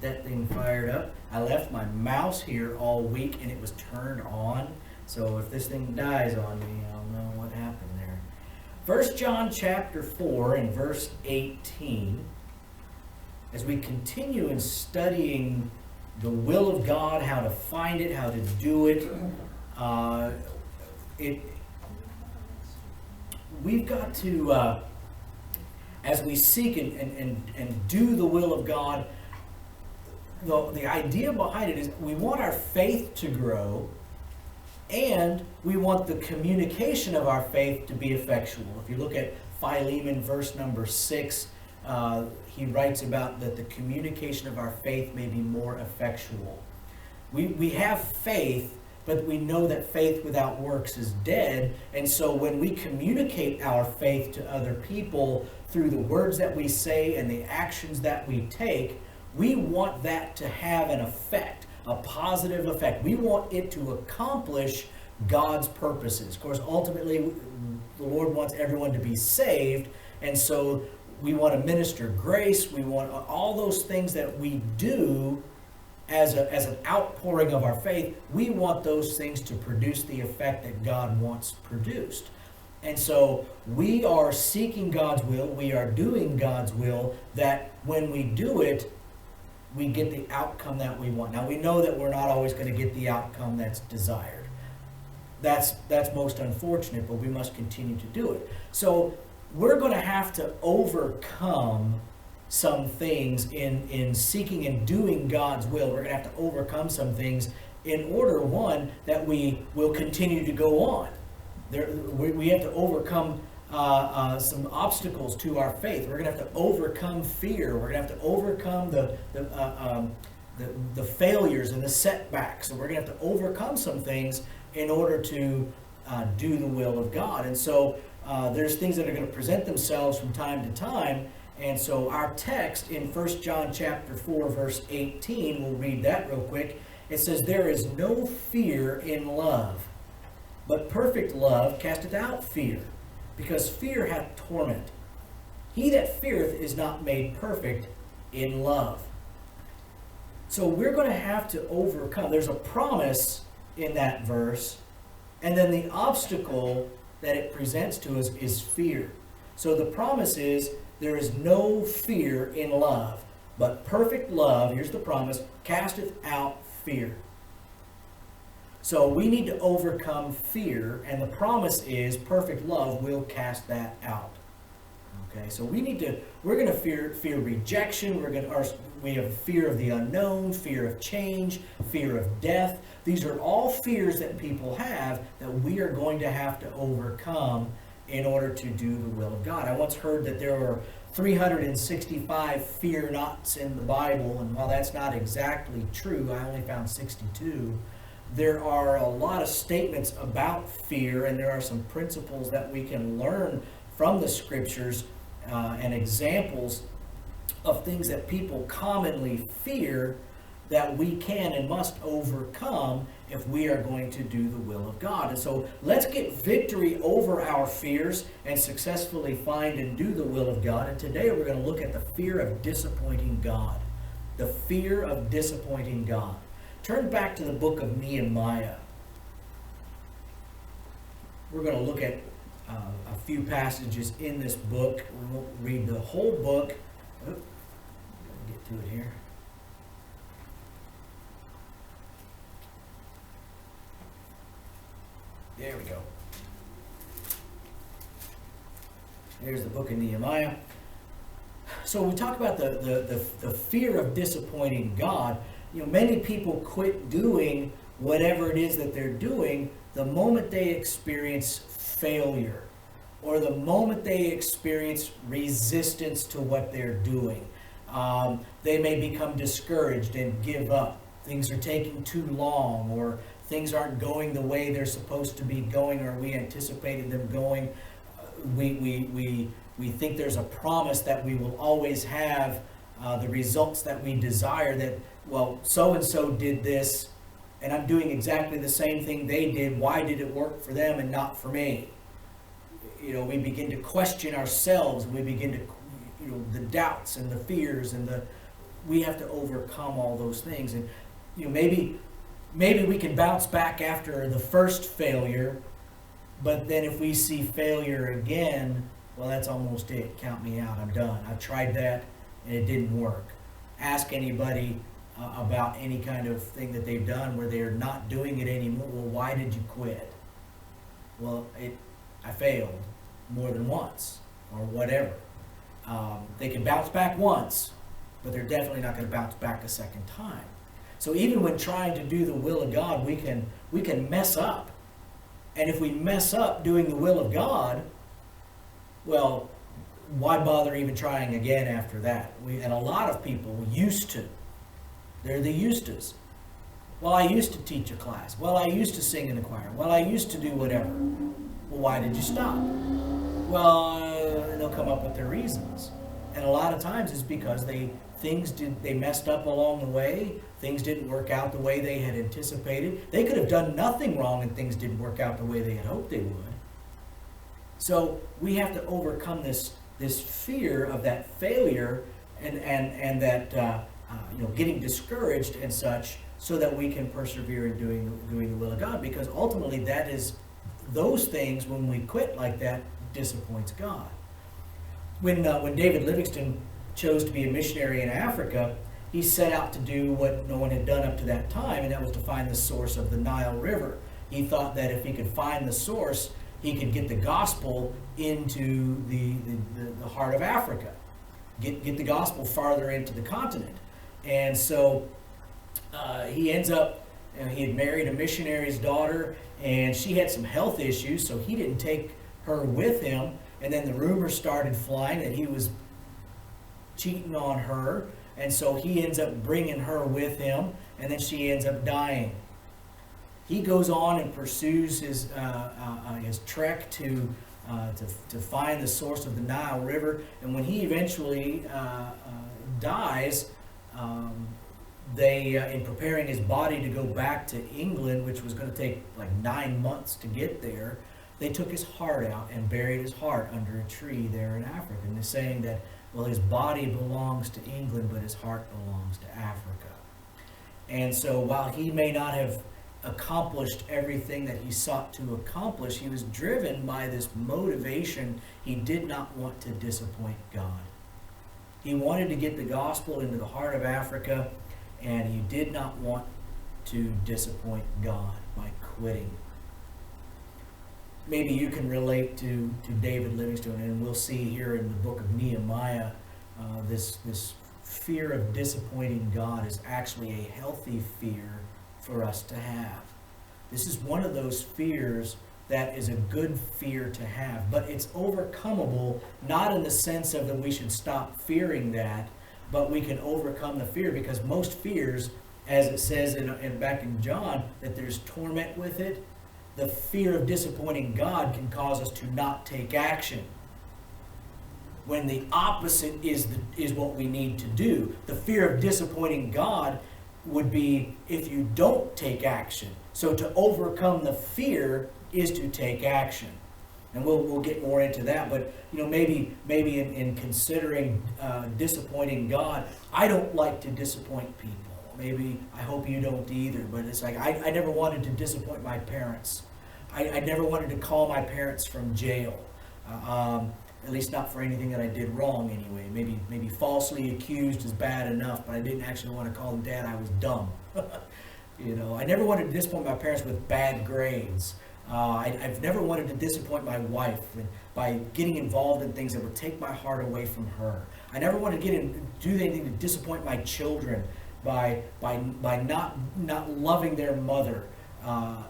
get that thing fired up. I left my mouse here all week and it was turned on. So if this thing dies on me, I'll know what happened there. 1 John chapter 4 and verse 18. As we continue in studying the will of God, how to find it, how to do it, we've got to, as we seek and do the will of God, the idea behind it is we want our faith to grow, and we want the communication of our faith to be effectual. If you look at Philemon verse number 6, he writes about that the communication of our faith may be more effectual. We have faith, but we know that faith without works is dead. And so when we communicate our faith to other people through the words that we say and the actions that we take, we want that to have an effect, a positive effect. We want it to accomplish God's purposes. Of course, ultimately, the Lord wants everyone to be saved, and so we want to minister grace. We want all those things that we do as an outpouring of our faith. We want those things to produce the effect that God wants produced. And so we are seeking God's will. We are doing God's will, that when we do it, we get the outcome that we want. Now, we know that we're not always going to get the outcome that's desired. That's most unfortunate, but we must continue to do it. So we're going to have to overcome some things in seeking and doing God's will. We're going to have to overcome some things in order, one, that we will continue to go on. We have to overcome some obstacles to our faith. We're going to have to overcome fear. We're going to have to overcome the failures and the setbacks. So we're going to have to overcome some things in order to do the will of God. And so there's things that are going to present themselves from time to time. And so our text in 1 John chapter 4, verse 18, we'll read that real quick. It says, "There is no fear in love, but perfect love casteth out fear, because fear hath torment. He that feareth is not made perfect in love." So we're going to have to overcome. There's a promise in that verse, and then the obstacle that it presents to us is fear. So the promise is, there is no fear in love, but perfect love, here's the promise, casteth out fear. So we need to overcome fear, and the promise is perfect love will cast that out. Okay, so we're going to fear rejection. We have fear of the unknown, fear of change, fear of death. These are all fears that people have that we are going to have to overcome in order to do the will of God. I once heard that there were 365 fear nots in the Bible, and while that's not exactly true, I only found 62. There are a lot of statements about fear, and there are some principles that we can learn from the scriptures and examples of things that people commonly fear that we can and must overcome if we are going to do the will of God. And so let's get victory over our fears and successfully find and do the will of God. And today we're going to look at the fear of disappointing God. The fear of disappointing God. Turn back to the book of Nehemiah. We're going to look at a few passages in this book. We won't read the whole book. Get to it here. There we go. There's the book of Nehemiah. So we talk about the fear of disappointing God. You know, many people quit doing whatever it is that they're doing the moment they experience failure, or the moment they experience resistance to what they're doing. They may become discouraged and give up. Things are taking too long, or things aren't going the way they're supposed to be going, or we anticipated them going. We think there's a promise that we will always have the results that we desire, that, well, so-and-so did this, and I'm doing exactly the same thing they did. Why did it work for them and not for me? You know, we begin to question ourselves. We begin to, the doubts and the fears and we have to overcome all those things. And maybe we can bounce back after the first failure, but then if we see failure again, well, that's almost it. Count me out. I'm done. I tried that and it didn't work. Ask anybody about any kind of thing that they've done where they're not doing it anymore. Well, why did you quit? Well, I failed more than once, or whatever. They can bounce back once, but they're definitely not going to bounce back a second time. So even when trying to do the will of God, we can mess up. And if we mess up doing the will of God, well, why bother even trying again after that? And a lot of people used to. They're the used tos. Well, I used to teach a class. Well, I used to sing in the choir. Well, I used to do whatever. Well, why did you stop? Well, they'll come up with their reasons. And a lot of times it's because they messed up along the way. Things didn't work out the way they had anticipated. They could have done nothing wrong and things didn't work out the way they had hoped they would. So we have to overcome this fear of that failure and that getting discouraged and such, so that we can persevere in doing the will of God. Because ultimately, that is those things, when we quit like that, disappoints God. When David Livingstone chose to be a missionary in Africa, he set out to do what no one had done up to that time, and that was to find the source of the Nile River. He thought that if he could find the source, he could get the gospel into the heart of Africa, get the gospel farther into the continent. And so he ends up, he had married a missionary's daughter, and she had some health issues, so he didn't take her with him. And then the rumors started flying that he was cheating on her, and so he ends up bringing her with him, and then she ends up dying. He goes on and pursues his trek to find the source of the Nile River, and when he eventually dies, in preparing his body to go back to England, which was going to take like 9 months to get there, they took his heart out and buried his heart under a tree there in Africa. And they're saying that, well, his body belongs to England, but his heart belongs to Africa. And so while he may not have accomplished everything that he sought to accomplish, he was driven by this motivation. He did not want to disappoint God. He wanted to get the gospel into the heart of Africa, and he did not want to disappoint God by quitting. Maybe you can relate to David Livingstone, and we'll see here in the book of Nehemiah, this fear of disappointing God is actually a healthy fear for us to have. This is one of those fears that is a good fear to have, but it's overcomable, not in the sense of that we should stop fearing that, but we can overcome the fear, because most fears, as it says back in John, that there's torment with it. The fear of disappointing God can cause us to not take action, when the opposite is what we need to do. The fear of disappointing God would be if you don't take action. So to overcome the fear is to take action. And we'll get more into that, but maybe in considering disappointing God, I don't like to disappoint people. Maybe I hope you don't either, but it's like I never wanted to disappoint my parents. I never wanted to call my parents from jail, at least not for anything that I did wrong anyway. Maybe falsely accused is bad enough, but I didn't actually want to call them Dad. I was dumb. I never wanted to disappoint my parents with bad grades. I've never wanted to disappoint my wife by getting involved in things that would take my heart away from her. I never wanted to do anything to disappoint my children by not loving their mother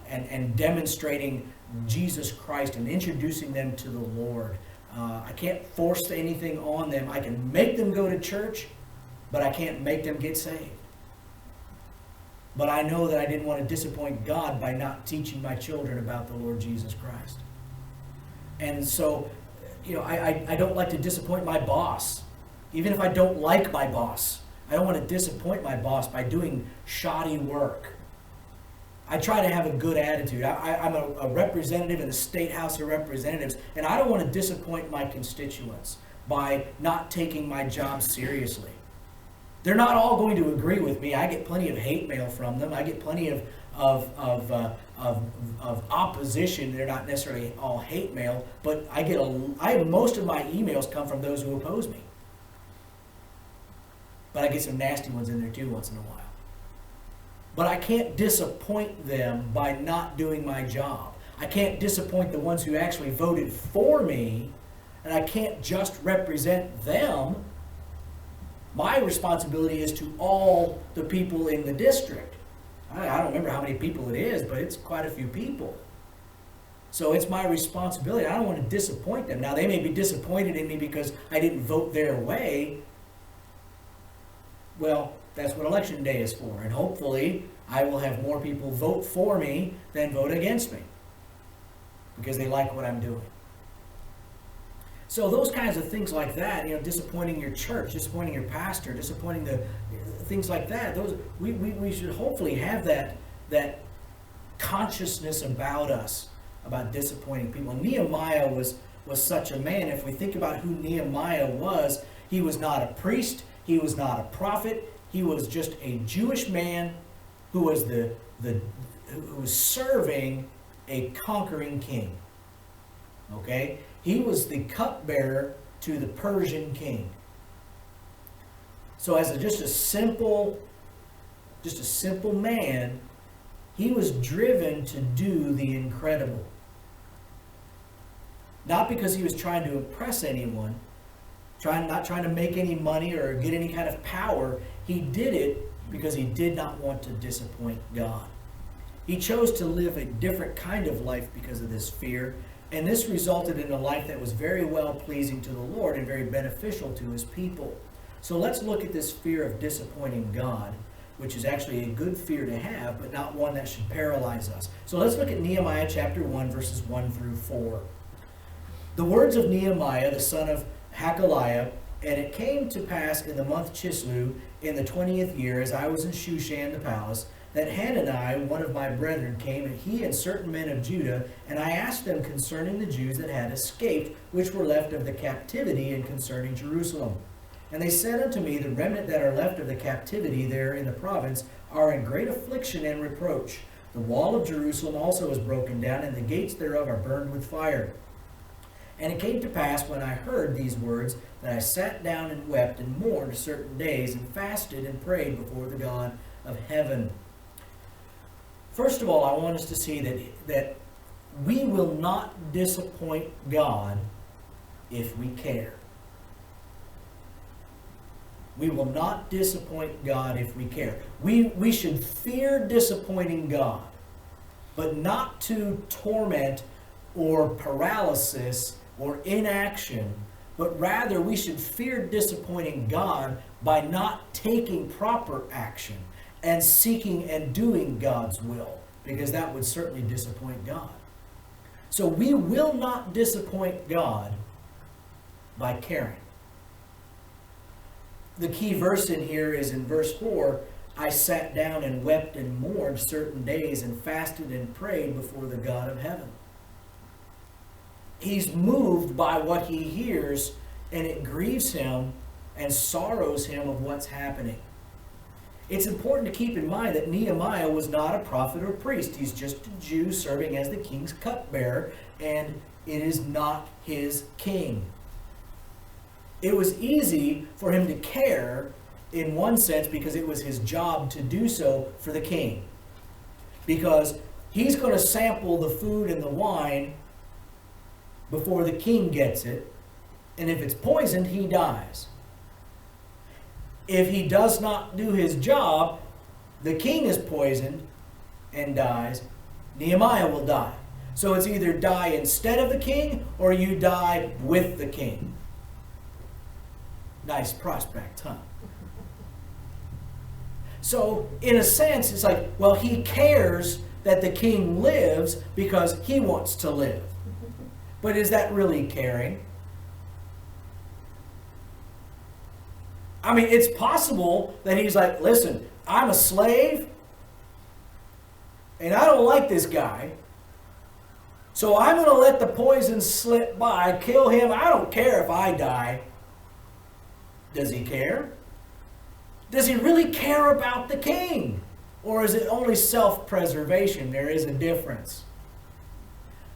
and demonstrating Jesus Christ and introducing them to the Lord. I can't force anything on them. I can make them go to church, but I can't make them get saved. But I know that I didn't want to disappoint God by not teaching my children about the Lord Jesus Christ. And so, I don't like to disappoint my boss. Even if I don't like my boss, I don't want to disappoint my boss by doing shoddy work. I try to have a good attitude. I'm a representative in the State House of Representatives, and I don't want to disappoint my constituents by not taking my job seriously. They're not all going to agree with me. I get plenty of hate mail from them. I get plenty of opposition. They're not necessarily all hate mail, but most of my emails come from those who oppose me. But I get some nasty ones in there too once in a while. But I can't disappoint them by not doing my job. I can't disappoint the ones who actually voted for me, and I can't just represent them. My responsibility is to all the people in the district. I don't remember how many people it is, but it's quite a few people. So it's my responsibility. I don't want to disappoint them. Now, they may be disappointed in me because I didn't vote their way. Well, that's what election day is for. And hopefully, I will have more people vote for me than vote against me, because they like what I'm doing. So those kinds of things like that, disappointing your church, disappointing your pastor, disappointing the things like that, those we should hopefully have that consciousness about us, about disappointing people. Nehemiah was such a man. If we think about who Nehemiah was, he was not a priest, he was not a prophet, he was just a Jewish man who was who was serving a conquering king. Okay? He was the cupbearer to the Persian king. So as just a simple man, he was driven to do the incredible. Not because he was trying to impress anyone, not trying to make any money or get any kind of power. He did it because he did not want to disappoint God. He chose to live a different kind of life because of this fear. And this resulted in a life that was very well pleasing to the Lord and very beneficial to his people. So let's look at this fear of disappointing God, which is actually a good fear to have, but not one that should paralyze us. So let's look at Nehemiah chapter 1, verses 1 through 4. The words of Nehemiah, the son of Hakaliah, and it came to pass in the month Chislev, in the 20th year, as I was in Shushan the palace, that Hanani, one of my brethren, came, and he and certain men of Judah, and I asked them concerning the Jews that had escaped, which were left of the captivity, and concerning Jerusalem. And they said unto me, the remnant that are left of the captivity there in the province are in great affliction and reproach. The wall of Jerusalem also is broken down, and the gates thereof are burned with fire. And it came to pass, when I heard these words, that I sat down and wept and mourned certain days, and fasted and prayed before the God of heaven. First of all, I want us to see that we will not disappoint God if we care. We will not disappoint God if we care. We should fear disappointing God, but not to torment or paralysis or inaction, but rather we should fear disappointing God by not taking proper action and seeking and doing God's will, because that would certainly disappoint God. So we will not disappoint God by caring. The key verse in here is in verse 4, I sat down and wept and mourned certain days and fasted and prayed before the God of heaven. He's moved by what he hears, and it grieves him and sorrows him of what's happening. It's important to keep in mind that Nehemiah was not a prophet or priest. He's just a Jew serving as the king's cupbearer, and it is not his king. It was easy for him to care in one sense because it was his job to do so for the king. Because he's going to sample the food and the wine before the king gets it, and if it's poisoned, he dies. If he does not do his job, the king is poisoned and dies. Nehemiah will die. So it's either die instead of the king or you die with the king. Nice prospect, huh? So in a sense, it's like, well, he cares that the king lives because he wants to live. But is that really caring? I mean, it's possible that he's like, listen, I'm a slave, and I don't like this guy, so I'm going to let the poison slip by, kill him. I don't care if I die. Does he care? Does he really care about the king? Or is it only self-preservation? There is a difference.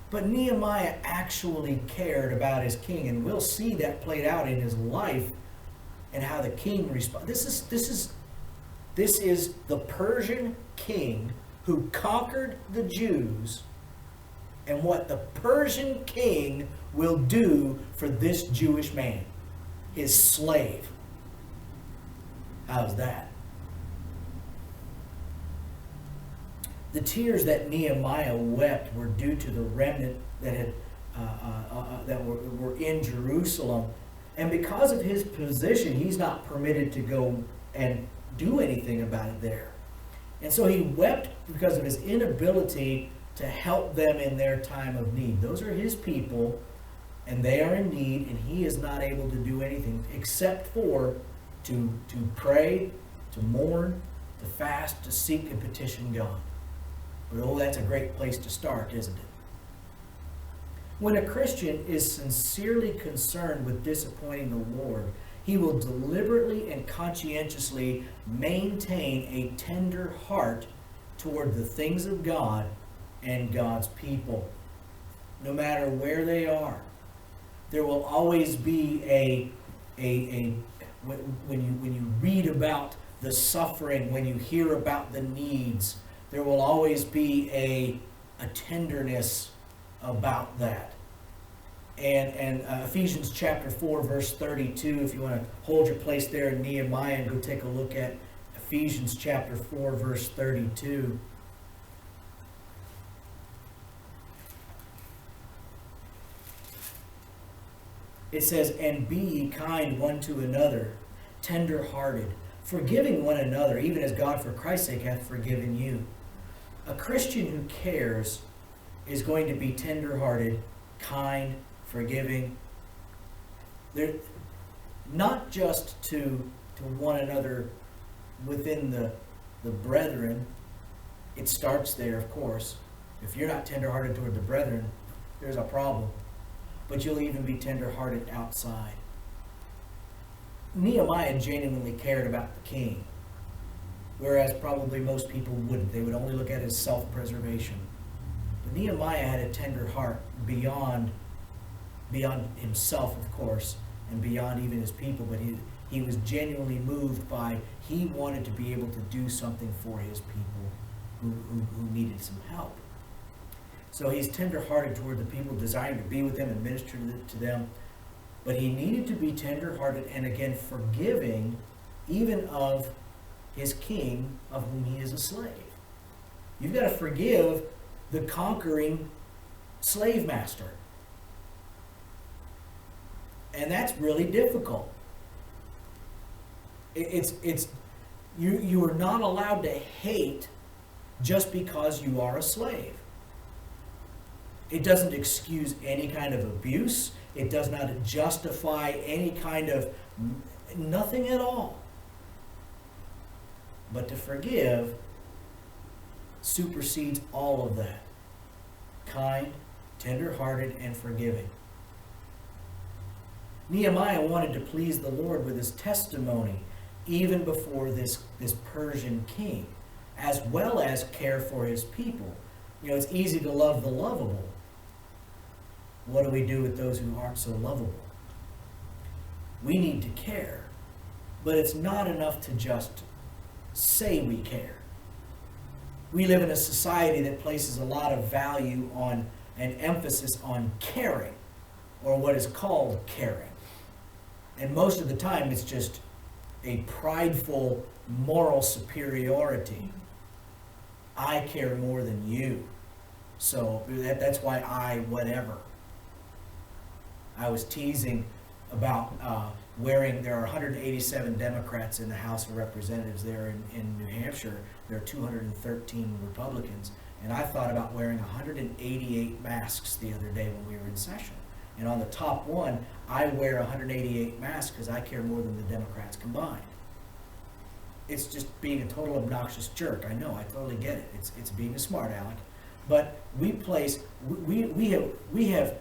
But Nehemiah actually cared about his king, and we'll see that played out in his life and how the king responds. This is the Persian king who conquered the Jews, and what the Persian king will do for this Jewish man, his slave. How's that? The tears that Nehemiah wept were due to the remnant that had that were in Jerusalem, and because of his position, he's not permitted to go and do anything about it there. And so he wept because of his inability to help them in their time of need. Those are his people, and they are in need, and he is not able to do anything except for to pray, to mourn, to fast, to seek and petition God. But oh, that's a great place to start, isn't it? When a Christian is sincerely concerned with disappointing the Lord, he will deliberately and conscientiously maintain a tender heart toward the things of God and God's people, no matter where they are. There will always be when you read about the suffering, when you hear about the needs, there will always be a tenderness about that. And Ephesians chapter 4, verse 32, if you want to hold your place there in Nehemiah and go take a look at Ephesians chapter 4, verse 32. It says, "And be ye kind one to another, tender-hearted, forgiving one another, even as God for Christ's sake hath forgiven you." A Christian who cares is going to be tender-hearted, kind, forgiving. They're not just to one another within the brethren. It starts there, of course. If you're not tender-hearted toward the brethren, there's a problem. But you'll even be tender-hearted outside. Nehemiah genuinely cared about the king, whereas probably most people wouldn't. They would only look at it as self-preservation. But Nehemiah had a tender heart beyond himself, of course, and beyond even his people, but he was genuinely moved by, he wanted to be able to do something for his people who needed some help. So he's tender-hearted toward the people, desiring to be with them and minister to them. But he needed to be tender-hearted and, again, forgiving even of his king of whom he is a slave. You've got to forgive the conquering slave master. And that's really difficult. You are not allowed to hate just because you are a slave. It doesn't excuse any kind of abuse. It does not justify any kind of nothing at all. But to forgive supersedes all of that. Kind, tender-hearted, and forgiving. Nehemiah wanted to please the Lord with his testimony even before this Persian king, as well as care for his people. You know, it's easy to love the lovable. What do we do with those who aren't so lovable? We need to care, but it's not enough to just say we care. We live in a society that places a lot of value on and emphasis on caring, or what is called caring. And most of the time it's just a prideful moral superiority. I care more than you, so that's why I whatever. I was teasing about there are 187 Democrats in the House of Representatives there in New Hampshire. There are 213 Republicans. And I thought about wearing 188 masks the other day when we were in session. And on the top one, I wear 188 masks because I care more than the Democrats combined. It's just being a total obnoxious jerk. I know, I totally get it. It's being a smart aleck. But we have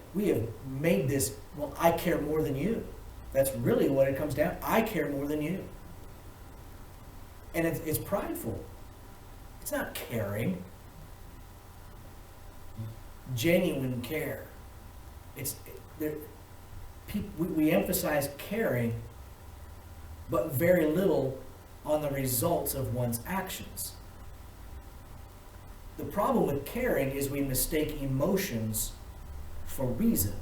made this, well, I care more than you. That's really what it comes down. I care more than you. And it's prideful. It's not caring. Genuine care. We emphasize caring, but very little on the results of one's actions. The problem with caring is we mistake emotions for reason.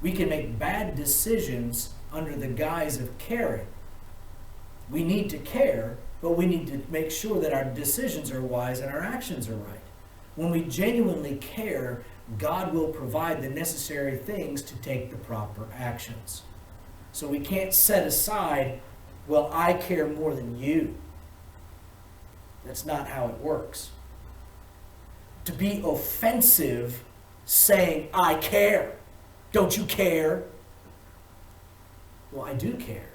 We can make bad decisions under the guise of caring. We need to care, but we need to make sure that our decisions are wise and our actions are right. When we genuinely care, God will provide the necessary things to take the proper actions. So we can't set aside, well, I care more than you. That's not how it works. To be offensive saying, I care. Don't you care? Well, I do care.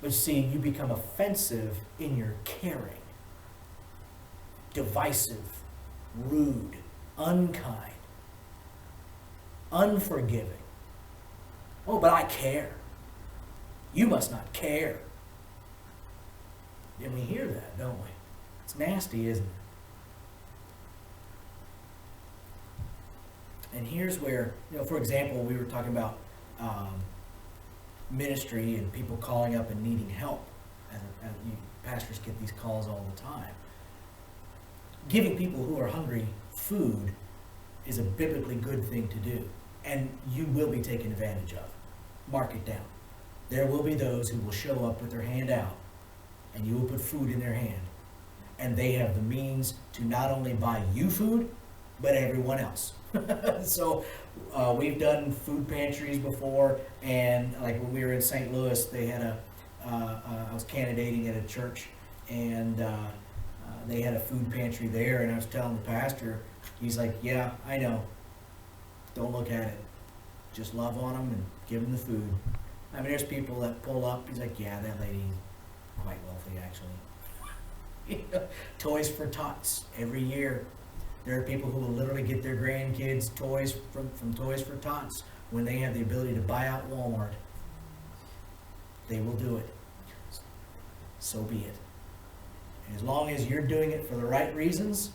But see, you become offensive in your caring. Divisive, rude, unkind, unforgiving. Oh, but I care. You must not care. And we hear that, don't we? It's nasty, isn't it? And here's where, for example, we were talking about ministry and people calling up and needing help. Pastors get these calls all the time. Giving people who are hungry food is a biblically good thing to do. And you will be taken advantage of. Mark it down. There will be those who will show up with their hand out, and you will put food in their hand. And they have the means to not only buy you food, but everyone else. So we've done food pantries before, and like when we were in St. Louis, they had I was candidating at a church, and they had a food pantry there, and I was telling the pastor, he's like, yeah, I know. Don't look at it. Just love on them and give them the food. I mean, there's people that pull up, he's like, yeah, that lady's quite wealthy, actually. Toys for Tots every year. There are people who will literally get their grandkids toys from Toys for Tots when they have the ability to buy out Walmart. They will do it. So be it. And as long as you're doing it for the right reasons,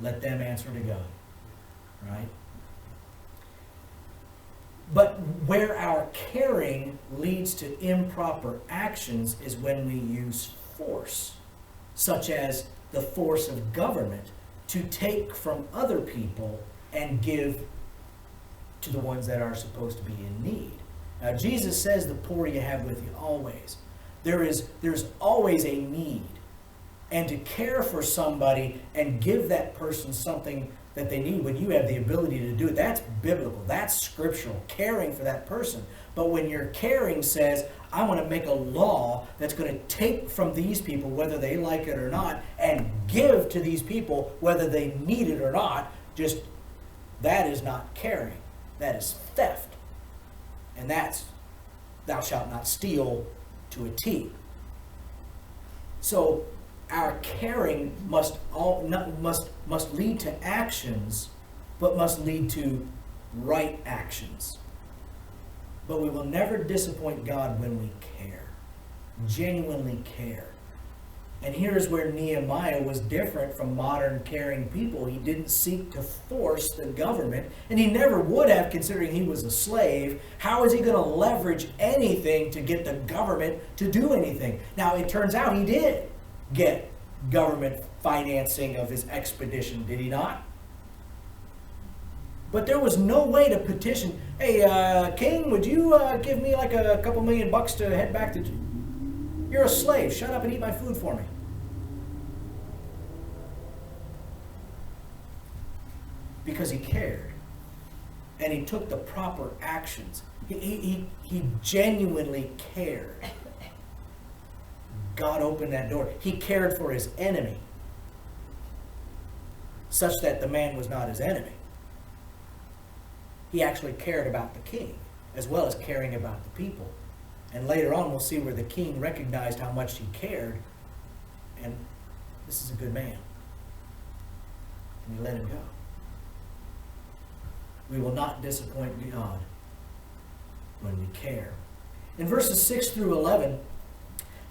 let them answer to God. Right? But where our caring leads to improper actions is when we use force, such as the force of government, to take from other people and give to the ones that are supposed to be in need. Now, Jesus says the poor you have with you always. There's always a need. And to care for somebody and give that person something that they need when you have the ability to do it, that's biblical. That's scriptural, caring for that person. But when your caring says, I want to make a law that's going to take from these people, whether they like it or not, and give to these people, whether they need it or not, that is not caring. That is theft. And that's, thou shalt not steal to a T. So our caring must lead to actions, but must lead to right actions. But we will never disappoint God when we care, genuinely care. And here's where Nehemiah was different from modern caring people. He didn't seek to force the government, and he never would have, considering he was a slave. How is he going to leverage anything to get the government to do anything? Now, it turns out he did get government financing of his expedition, did he not? But there was no way to petition, hey, King, would you give me like a couple $1,000,000 to head back to... You're a slave. Shut up and eat my food for me. Because he cared. And he took the proper actions. He genuinely cared. God opened that door. He cared for his enemy, such that the man was not his enemy. He actually cared about the king, as well as caring about the people. And later on, we'll see where the king recognized how much he cared, and this is a good man. And he let him go. We will not disappoint God when we care. In verses 6 through 11,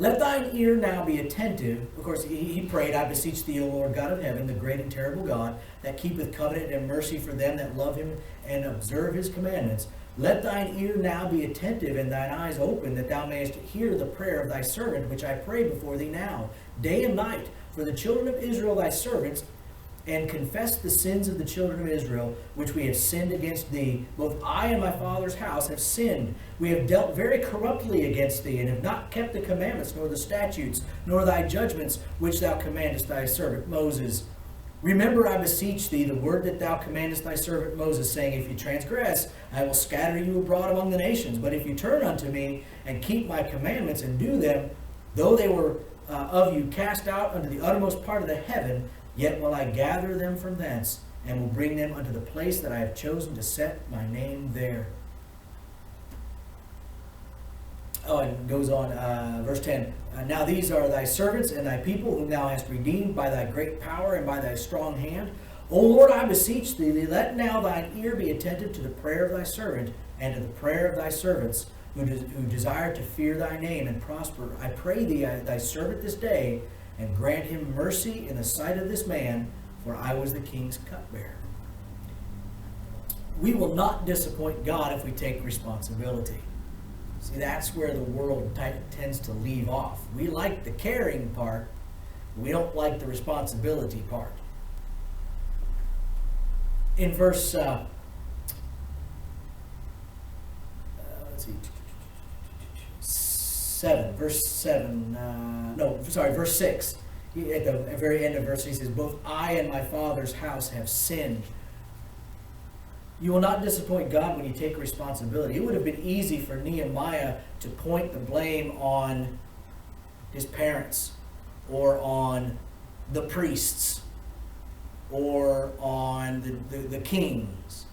Let thine ear now be attentive. Of course, he prayed, I beseech thee, O Lord God of heaven, the great and terrible God, that keepeth covenant and mercy for them that love him and observe his commandments. Let thine ear now be attentive and thine eyes open, that thou mayest hear the prayer of thy servant, which I pray before thee now, day and night, for the children of Israel thy servants, and confess the sins of the children of Israel, which we have sinned against thee. Both I and my father's house have sinned. We have dealt very corruptly against thee, and have not kept the commandments, nor the statutes, nor thy judgments, which thou commandest thy servant Moses. Remember, I beseech thee, the word that thou commandest thy servant Moses, saying, If you transgress, I will scatter you abroad among the nations. But if you turn unto me, and keep my commandments, and do them, though they were of you cast out unto the uttermost part of the heaven, yet will I gather them from thence, and will bring them unto the place that I have chosen to set my name there. Oh, and it goes on, verse 10. Now these are thy servants and thy people, whom thou hast redeemed by thy great power and by thy strong hand. O Lord, I beseech thee, let now thine ear be attentive to the prayer of thy servant, and to the prayer of thy servants, who desire to fear thy name and prosper. I pray thee, thy servant this day, and grant him mercy in the sight of this man, for I was the king's cupbearer. We will not disappoint God if we take responsibility. See, that's where the world tends to leave off. We like the caring part, we don't like the responsibility part. In verse, let's see, verse 6. At the very end of verse, he says, Both I and my father's house have sinned. You will not disappoint God when you take responsibility. It would have been easy for Nehemiah to point the blame on his parents, or on the priests, or on the kings,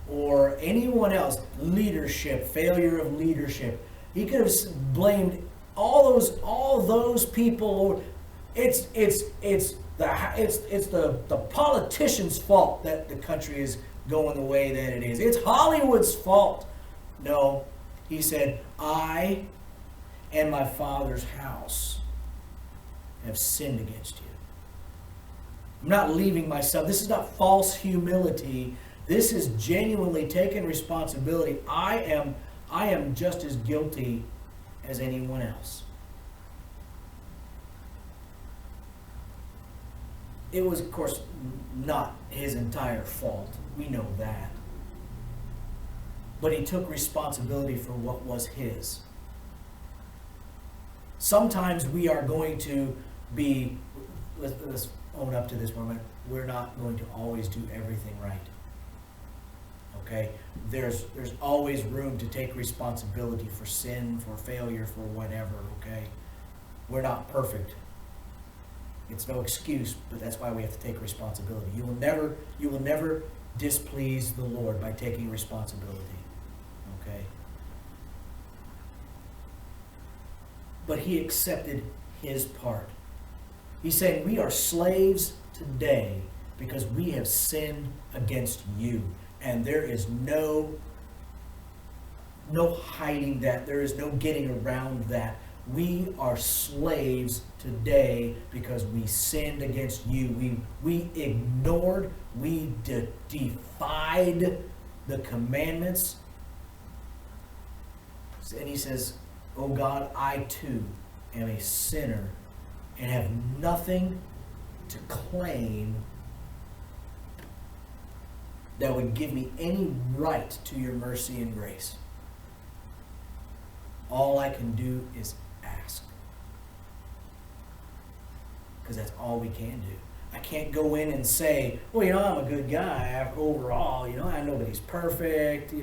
or anyone else. Leadership, failure of leadership. He could have blamed all those people. It's the politicians' fault that the country is going the way that it is. It's Hollywood's fault. No, he said, I and my father's house have sinned against you. I'm not leaving myself. This is not false humility. This is genuinely taking responsibility. I am just as guilty as anyone else. It was, of course, not his entire fault. We know that. But he took responsibility for what was his. Sometimes we are going to be, let's own up to this moment, we're not going to always do everything right. Okay? There's always room to take responsibility for sin, for failure, for whatever, okay? We're not perfect. It's no excuse, but that's why we have to take responsibility. You will never displease the Lord by taking responsibility. Okay? But he accepted his part. He's saying, we are slaves today because we have sinned against you. And there is no hiding that. There is no getting around that. We are slaves today because we sinned against you. We ignored, we defied the commandments. And he says, oh God, I too am a sinner and have nothing to claim that would give me any right to your mercy and grace. All I can do is ask. Because that's all we can do. I can't go in and say, well, I'm a good guy overall. I know nobody's perfect,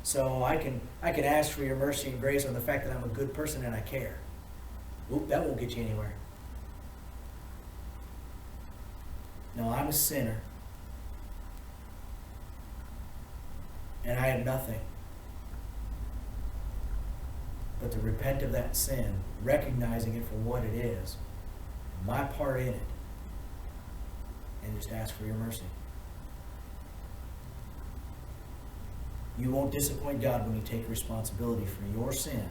so I can ask for your mercy and grace on the fact that I'm a good person and I care. Oop, that won't get you anywhere. No, I'm a sinner. And I have nothing but to repent of that sin, recognizing it for what it is, my part in it, and just ask for your mercy. You won't disappoint God when you take responsibility for your sin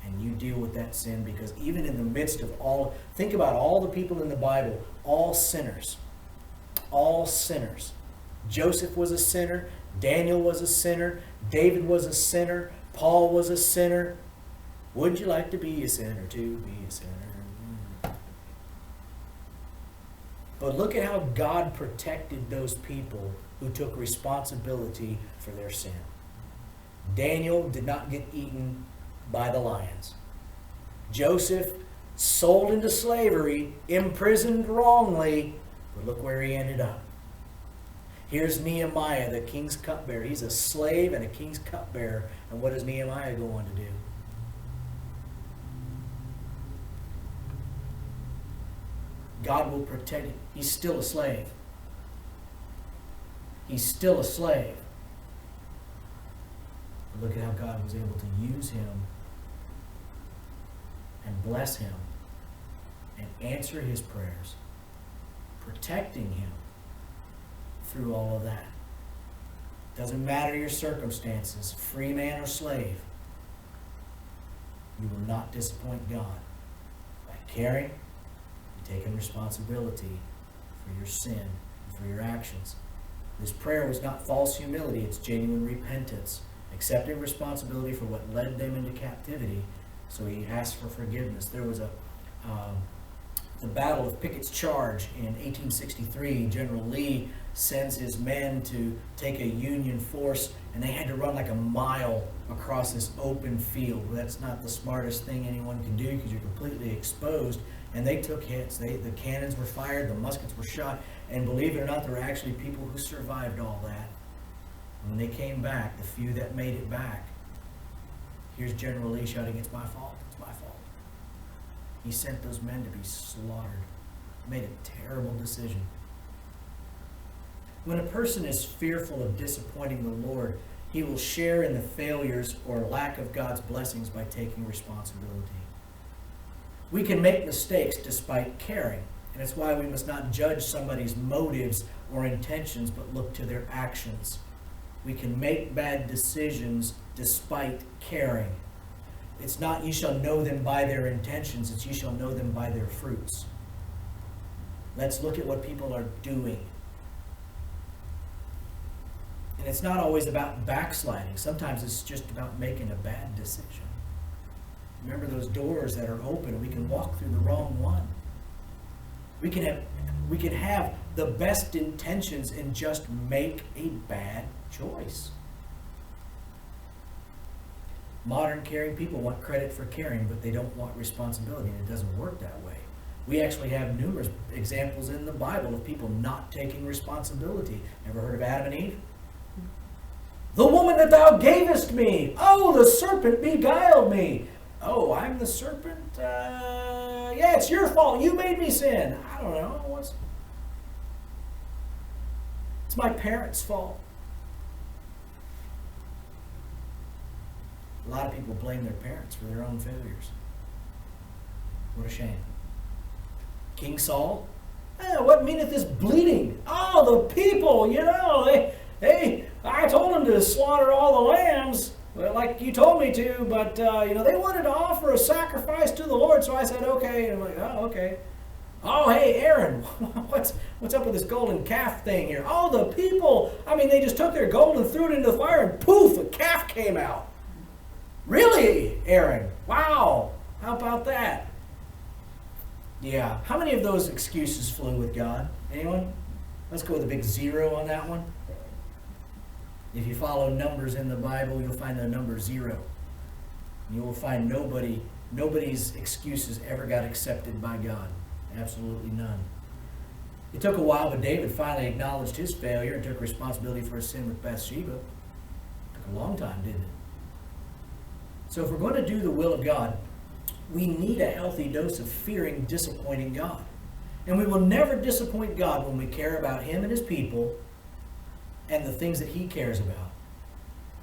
and you deal with that sin, because even in the midst of all, think about all the people in the Bible, all sinners. All sinners. Joseph was a sinner. Daniel was a sinner. David was a sinner. Paul was a sinner. Would you like to be a sinner to be a sinner? But look at how God protected those people who took responsibility for their sin. Daniel did not get eaten by the lions. Joseph, sold into slavery, imprisoned wrongly, but look where he ended up. Here's Nehemiah, the king's cupbearer. He's a slave and a king's cupbearer. And what does Nehemiah go on to do? God will protect him. He's still a slave. He's still a slave. But look at how God was able to use him and bless him and answer his prayers, protecting him through all of that. Doesn't matter your circumstances, free man or slave, you will not disappoint God by caring, taking responsibility for your sin and for your actions. This prayer was not false humility, it's genuine repentance, accepting responsibility for what led them into captivity. So he asked for forgiveness. There was the Battle of Pickett's Charge in 1863. General Lee sends his men to take a Union force, and they had to run like a mile across this open field. Well, that's not the smartest thing anyone can do, because you're completely exposed. And they took hits. The cannons were fired, the muskets were shot, and believe it or not, there were actually people who survived all that. When they came back, the few that made it back, here's General Lee shouting, "It's my fault, it's my fault." He sent those men to be slaughtered. Made a terrible decision. When a person is fearful of disappointing the Lord, he will share in the failures or lack of God's blessings by taking responsibility. We can make mistakes despite caring, and it's why we must not judge somebody's motives or intentions, but look to their actions. We can make bad decisions despite caring. It's not "you shall know them by their intentions," it's "you shall know them by their fruits." Let's look at what people are doing. And it's not always about backsliding. Sometimes it's just about making a bad decision. Remember those doors that are open, we can walk through the wrong one. We can have the best intentions and just make a bad choice. Modern caring people want credit for caring, but they don't want responsibility, and it doesn't work that way. We actually have numerous examples in the Bible of people not taking responsibility. Ever heard of Adam and Eve? "The woman that thou gavest me, oh, the serpent beguiled me." "Oh, I'm the serpent? Yeah, it's your fault. You made me sin." "I don't know. It's my parents' fault." A lot of people blame their parents for their own failures. What a shame. King Saul, "What meaneth this bleating? Oh, the people, I told them to slaughter all the lambs, well, like you told me to, but, they wanted to offer a sacrifice to the Lord, so I said, okay." And I'm like, "Oh, okay. Oh, hey, Aaron, what's up with this golden calf thing here?" "Oh, the people, they just took their gold and threw it into the fire, and poof, a calf came out." "Really, Aaron? Wow. How about that?" Yeah. How many of those excuses flew with God? Anyone? Let's go with a big 0 on that one. If you follow numbers in the Bible, you'll find the number 0. You will find nobody's excuses ever got accepted by God. Absolutely none. It took a while, but David finally acknowledged his failure and took responsibility for his sin with Bathsheba. It took a long time, didn't it? So if we're going to do the will of God, we need a healthy dose of fearing disappointing God. And we will never disappoint God when we care about Him and His people and the things that He cares about,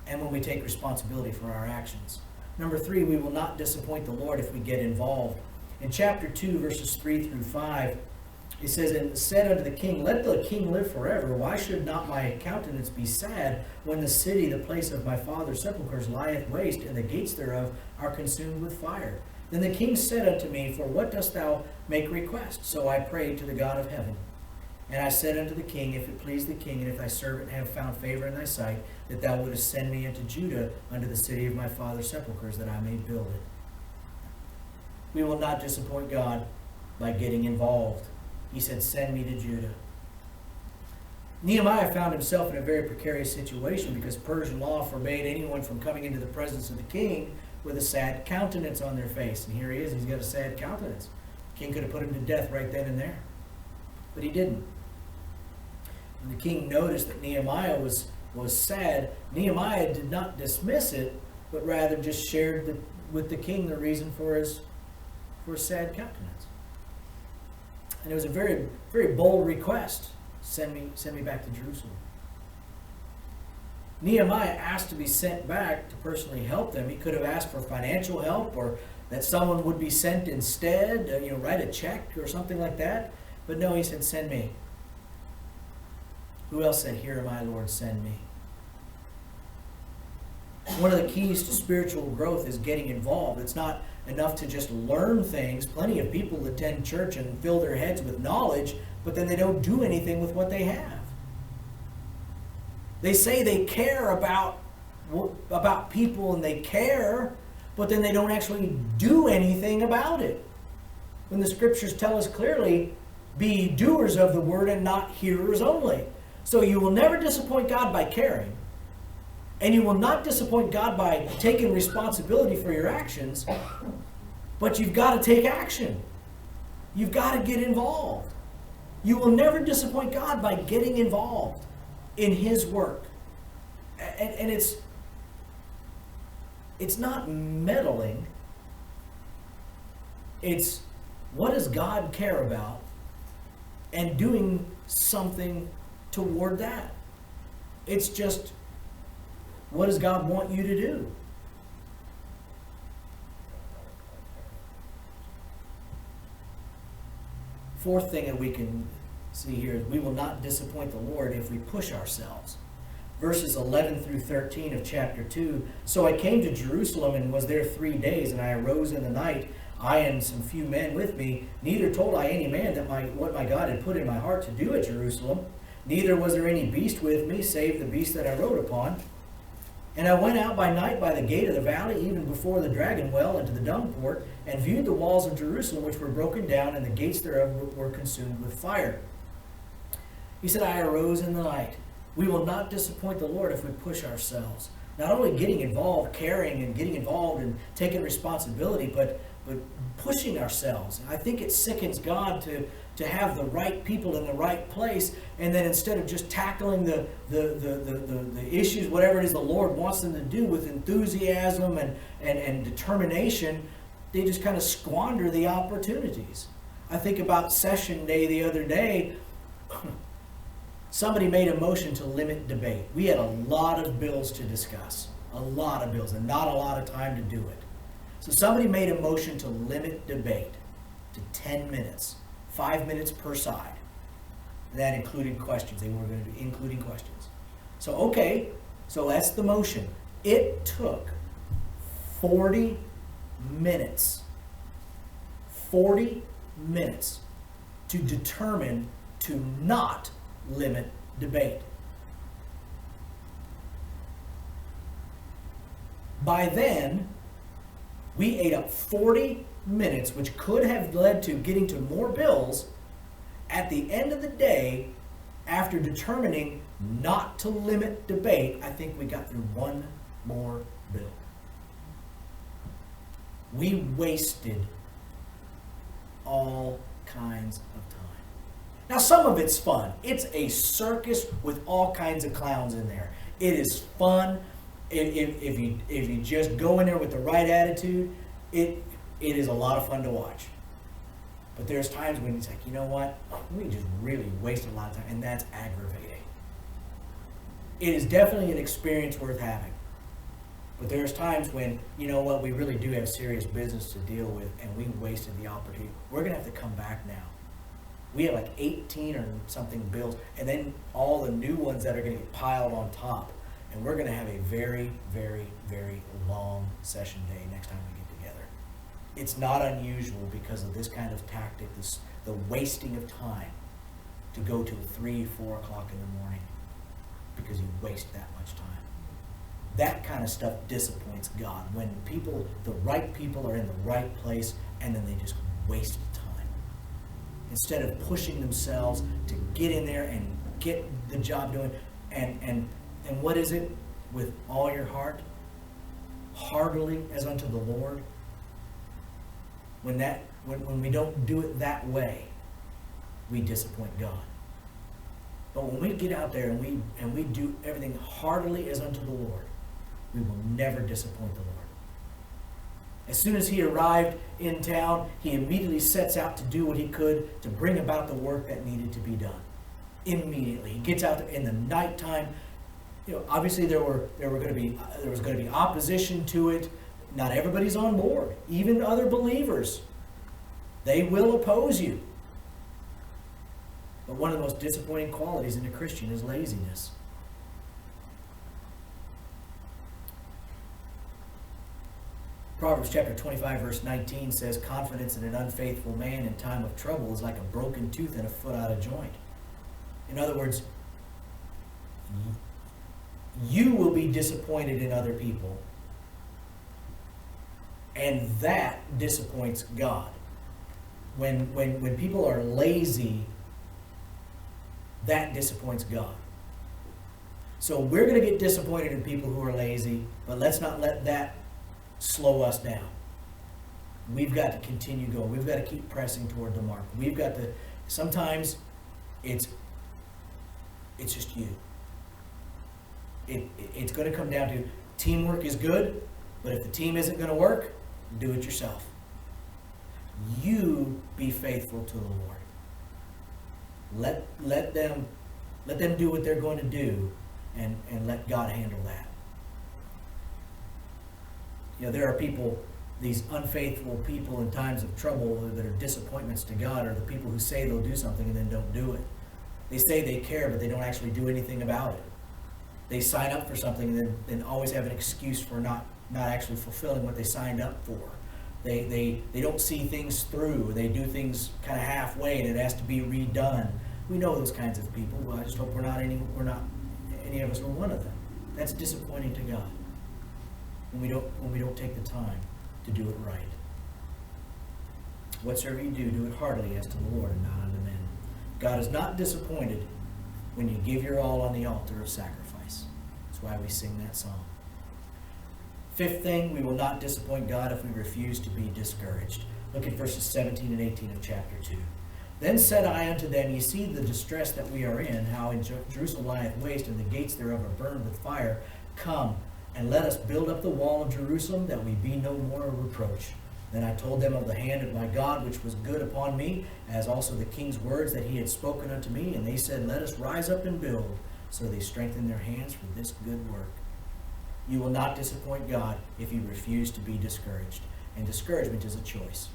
and when we take responsibility for our actions. Number 3, we will not disappoint the Lord if we get involved. In chapter 2, verses 3 through 5, it says, "And said unto the king, Let the king live forever. Why should not my countenance be sad when the city, the place of my father's sepulchres, lieth waste, and the gates thereof are consumed with fire. Then the king said unto me, For what dost thou make request? So I prayed to the God of heaven. And I said unto the king, If it please the king, and if thy servant have found favor in thy sight, that thou wouldest send me into Judah, unto the city of my father's sepulchres, that I may build it. We will not disappoint God by getting involved. He said, Send me to Judah. Nehemiah found himself in a very precarious situation because Persian law forbade anyone from coming into the presence of the king with a sad countenance on their face. And here he is, he's got a sad countenance. The king could have put him to death right then and there. But he didn't. When the king noticed that Nehemiah was sad, Nehemiah did not dismiss it, but rather just shared with the king the reason for his sad countenance. And it was a very, very bold request. Send me back to Jerusalem. Nehemiah asked to be sent back to personally help them. He could have asked for financial help, or that someone would be sent instead, write a check or something like that. But no, he said, Send me. Who else said, Here am I, Lord, send me? One of the keys to spiritual growth is getting involved. It's not enough to just learn things. Plenty of people attend church and fill their heads with knowledge, but then they don't do anything with what they have. They say they care about people and they care, but then they don't actually do anything about it. When the scriptures tell us clearly, be doers of the word and not hearers only. So you will never disappoint God by caring. And you will not disappoint God by taking responsibility for your actions. But you've got to take action. You've got to get involved. You will never disappoint God by getting involved in His work. And it's not meddling. It's what does God care about and doing something toward that. It's just, what does God want you to do? Fourth thing that we can see here is we will not disappoint the Lord if we push ourselves. Verses 11 through 13 of chapter 2. So I came to Jerusalem and was there 3 days, and I arose in the night, I and some few men with me. Neither told I any man that what my God had put in my heart to do at Jerusalem. Neither was there any beast with me, save the beast that I rode upon. And I went out by night by the gate of the valley, even before the dragon well, into the dung port, and viewed the walls of Jerusalem, which were broken down, and the gates thereof were consumed with fire. He said, I arose in the night. We will not disappoint the Lord if we push ourselves. Not only getting involved, caring, and getting involved and taking responsibility, but pushing ourselves. I think it sickens God to have the right people in the right place, and then instead of just tackling the issues, whatever it is the Lord wants them to do with enthusiasm and determination, they just kind of squander the opportunities. I think about session day the other day. Somebody made a motion to limit debate. We had a lot of bills to discuss, a lot of bills, and not a lot of time to do it. So somebody made a motion to limit debate to 10 minutes, 5 minutes per side. That included questions. They were going to do including questions. So, okay, so that's the motion. It took 40 minutes. 40 minutes to determine to not limit debate. By then, we ate up 40 minutes, which could have led to getting to more bills. At the end of the day, after determining not to limit debate, I think we got through one more bill. We wasted all kinds of time. Now, some of it's fun. It's a circus with all kinds of clowns in there. It is fun. If you just go in there with the right attitude, it is a lot of fun to watch. But there's times when it's like, you know what? We just really wasted a lot of time, and that's aggravating. It is definitely an experience worth having. But there's times when, you know what, we really do have serious business to deal with, and we wasted the opportunity. We're going to have to come back now. We have like 18 or something bills, and then all the new ones that are going to get piled on top. And we're going to have a very, very, very long session day next time we get together. It's not unusual because of this kind of tactic, the wasting of time, to go till 3, 4 o'clock in the morning because you waste that much time. That kind of stuff disappoints God. When people, the right people, are in the right place and then they just waste time. Instead of pushing themselves to get in there and get the job done. And what is it? With all your heart, heartily as unto the Lord. When we don't do it that way, we disappoint God. But when we get out there and we do everything heartily as unto the Lord, we will never disappoint the Lord. As soon as he arrived in town, he immediately sets out to do what he could to bring about the work that needed to be done. Immediately. He gets out there in the nighttime. Obviously there was going to be opposition to it. Not everybody's on board. Even other believers. They will oppose you. But one of the most disappointing qualities in a Christian is laziness. Proverbs chapter 25 verse 19 says, confidence in an unfaithful man in time of trouble is like a broken tooth and a foot out of joint. In other words, you will be disappointed in other people, and that disappoints God. When people are lazy, that disappoints God. So we're going to get disappointed in people who are lazy, but let's not let that slow us down. We've got to continue going. We've got to keep pressing toward the mark. We've got to, sometimes it's just you. It's going to come down to teamwork is good, but if the team isn't going to work, do it yourself. You be faithful to the Lord. Let them do what they're going to do, and let God handle that. There are people, these unfaithful people in times of trouble that are disappointments to God, are the people who say they'll do something and then don't do it. They say they care, but they don't actually do anything about it. They sign up for something and then always have an excuse for not actually fulfilling what they signed up for. They don't see things through. They do things kind of halfway and it has to be redone. We know those kinds of people. Well, I just hope we're not any of us are one of them. That's disappointing to God. When we don't take the time to do it right. Whatsoever you do it heartily as to the Lord and not unto men. God is not disappointed when you give your all on the altar of sacrifice. That's why we sing that song. Fifth thing, we will not disappoint God if we refuse to be discouraged. Look at verses 17 and 18 of chapter 2. Then said I unto them, Ye see the distress that we are in, how in Jerusalem lieth waste, and the gates thereof are burned with fire. Come, and let us build up the wall of Jerusalem, that we be no more a reproach. Then I told them of the hand of my God, which was good upon me, as also the king's words that he had spoken unto me. And they said, Let us rise up and build. So they strengthened their hands for this good work. You will not disappoint God if you refuse to be discouraged. And discouragement is a choice.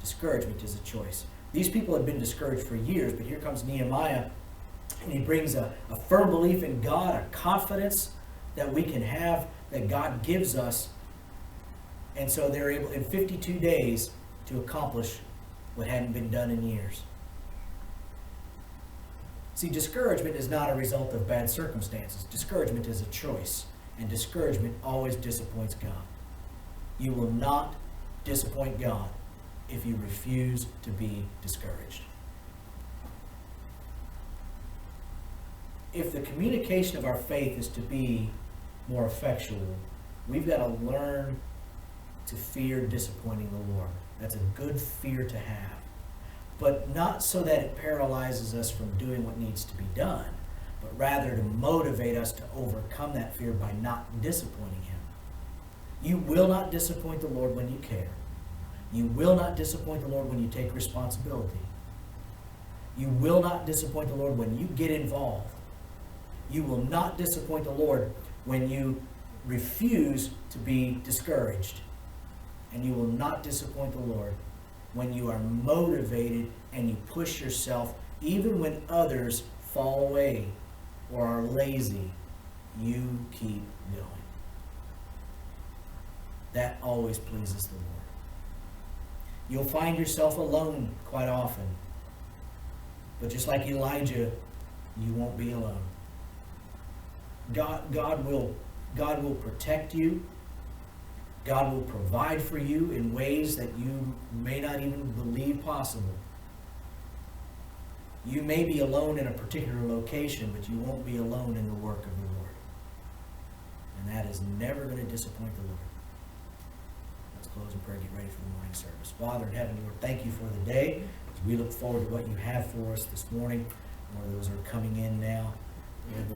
Discouragement is a choice. These people had been discouraged for years, but here comes Nehemiah, and he brings a firm belief in God, a confidence that we can have, that God gives us. And so they're able, in 52 days, to accomplish what hadn't been done in years. See, discouragement is not a result of bad circumstances. Discouragement is a choice, and discouragement always disappoints God. You will not disappoint God if you refuse to be discouraged. If the communication of our faith is to be more effectual, we've got to learn to fear disappointing the Lord. That's a good fear to have. But not so that it paralyzes us from doing what needs to be done, but rather to motivate us to overcome that fear by not disappointing Him. You will not disappoint the Lord when you care. You will not disappoint the Lord when you take responsibility. You will not disappoint the Lord when you get involved. You will not disappoint the Lord when you refuse to be discouraged. And you will not disappoint the Lord when you are motivated and you push yourself even when others fall away or are lazy you keep going. That always pleases the Lord. You'll find yourself alone quite often. But just like Elijah, you won't be alone. God will protect you. God will provide for you in ways that you may not even believe possible. You may be alone in a particular location, but you won't be alone in the work of the Lord. And that is never going to disappoint the Lord. Let's close in prayer, get ready for the morning service. Father in heaven, Lord, thank you for the day. As we look forward to what you have for us this morning, Lord, those are coming in now. Lord,